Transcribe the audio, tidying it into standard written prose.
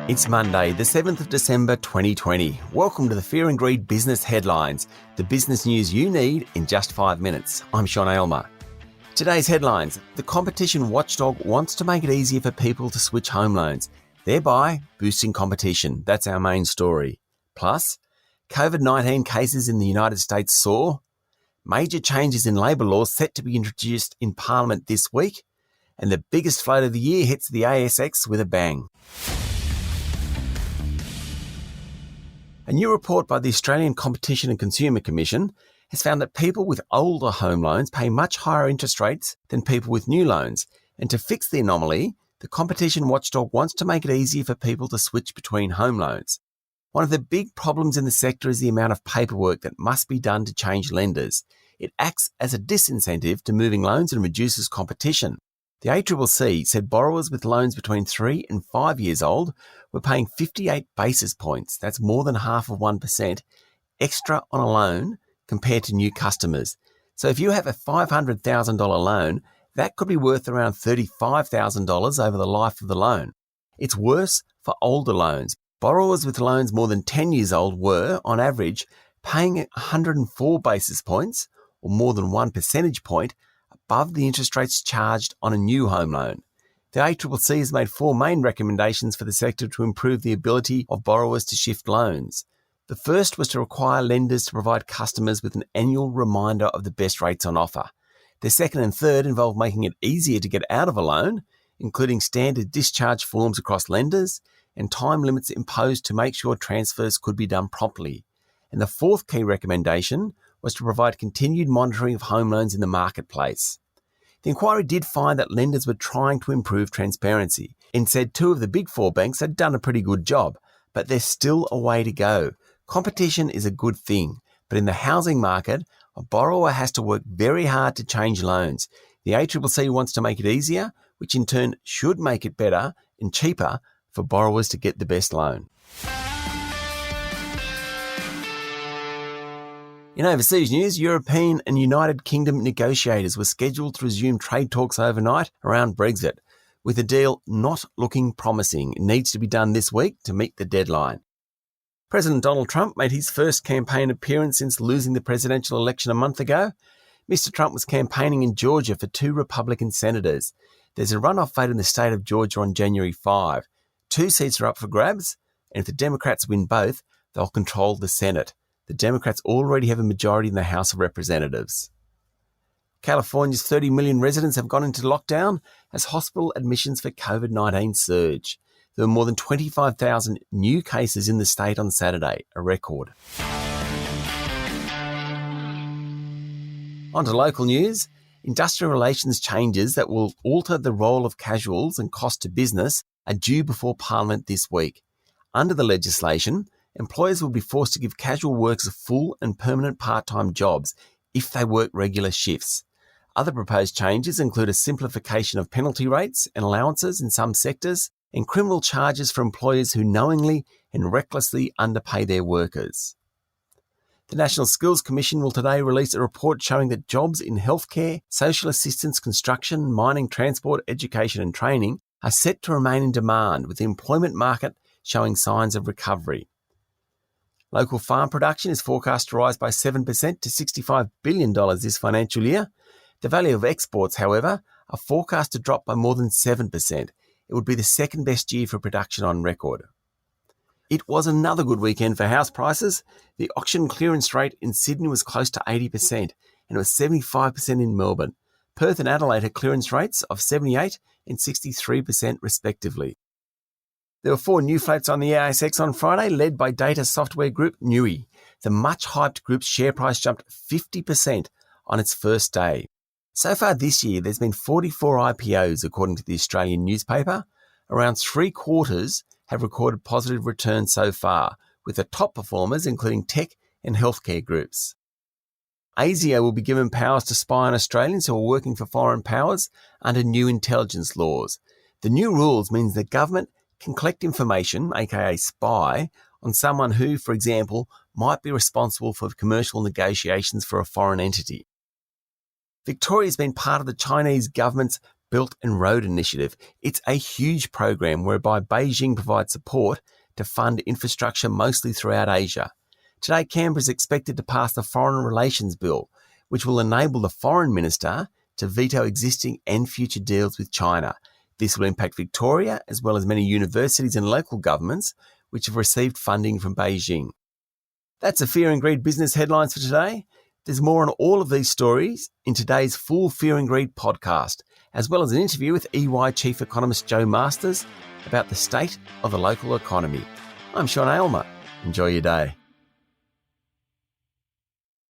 It's Monday, the 7th of December 2020. Welcome to the Fear and Greed Business Headlines, the business news you need in just 5 minutes. I'm Sean Aylmer. Today's headlines: the competition watchdog wants to make it easier for people to switch home loans, thereby boosting competition. That's our main story. Plus, COVID-19 cases in the United States soar, major changes in labour laws set to be introduced in Parliament this week, and the biggest float of the year hits the ASX with a bang. A new report by the Australian Competition and Consumer Commission has found that people with older home loans pay much higher interest rates than people with new loans. And to fix the anomaly, the competition watchdog wants to make it easier for people to switch between home loans. One of the big problems in the sector is the amount of paperwork that must be done to change lenders. It acts as a disincentive to moving loans and reduces competition. The ACCC said borrowers with loans between 3 and 5 years old were paying 58 basis points, that's more than half of 1%, extra on a loan compared to new customers. So if you have a $500,000 loan, that could be worth around $35,000 over the life of the loan. It's worse for older loans. Borrowers with loans more than 10 years old were, on average, paying 104 basis points, or more than 1 percentage point, above the interest rates charged on a new home loan. The ACCC has made 4 main recommendations for the sector to improve the ability of borrowers to shift loans. The first was to require lenders to provide customers with an annual reminder of the best rates on offer. The second and third involve making it easier to get out of a loan, including standard discharge forms across lenders and time limits imposed to make sure transfers could be done promptly. And the fourth key recommendation was to provide continued monitoring of home loans in the marketplace. The inquiry did find that lenders were trying to improve transparency and said 2 of the big 4 banks had done a pretty good job, but there's still a way to go. Competition is a good thing, but in the housing market, a borrower has to work very hard to change loans. The ACCC wants to make it easier, which in turn should make it better and cheaper for borrowers to get the best loan. In overseas news, European and United Kingdom negotiators were scheduled to resume trade talks overnight around Brexit, with the deal not looking promising. It needs to be done this week to meet the deadline. President Donald Trump made his first campaign appearance since losing the presidential election a month ago. Mr. Trump was campaigning in Georgia for 2 Republican senators. There's a runoff vote in the state of Georgia on January 5. 2 seats are up for grabs, and if the Democrats win both, they'll control the Senate. The Democrats already have a majority in the House of Representatives. California's 30 million residents have gone into lockdown as hospital admissions for COVID-19 surge. There were more than 25,000 new cases in the state on Saturday, a record. On to local news. Industrial relations changes that will alter the role of casuals and cost to business are due before Parliament this week. Under the legislation, employers will be forced to give casual workers full and permanent part-time jobs if they work regular shifts. Other proposed changes include a simplification of penalty rates and allowances in some sectors, and criminal charges for employers who knowingly and recklessly underpay their workers. The National Skills Commission will today release a report showing that jobs in healthcare, social assistance, construction, mining, transport, education and training are set to remain in demand, with the employment market showing signs of recovery. Local farm production is forecast to rise by 7% to $65 billion this financial year. The value of exports, however, are forecast to drop by more than 7%. It would be the second best year for production on record. It was another good weekend for house prices. The auction clearance rate in Sydney was close to 80%, and it was 75% in Melbourne. Perth and Adelaide had clearance rates of 78% and 63% respectively. There were 4 new floats on the ASX on Friday, led by data software group Nui. The much-hyped group's share price jumped 50% on its first day. So far this year, there's been 44 IPOs, according to the Australian newspaper. Around 3/4 have recorded positive returns so far, with the top performers including tech and healthcare groups. ASIO will be given powers to spy on Australians who are working for foreign powers under new intelligence laws. The new rules means the government can collect information, aka spy, on someone who, for example, might be responsible for commercial negotiations for a foreign entity. Victoria has been part of the Chinese government's Belt and Road Initiative. It's a huge program whereby Beijing provides support to fund infrastructure mostly throughout Asia. Today, Canberra is expected to pass the Foreign Relations Bill, which will enable the Foreign Minister to veto existing and future deals with China. This will impact Victoria as well as many universities and local governments which have received funding from Beijing. That's the Fear and Greed business headlines for today. There's more on all of these stories in today's full Fear and Greed podcast, as well as an interview with EY Chief Economist Joe Masters about the state of the local economy. I'm Sean Aylmer. Enjoy your day.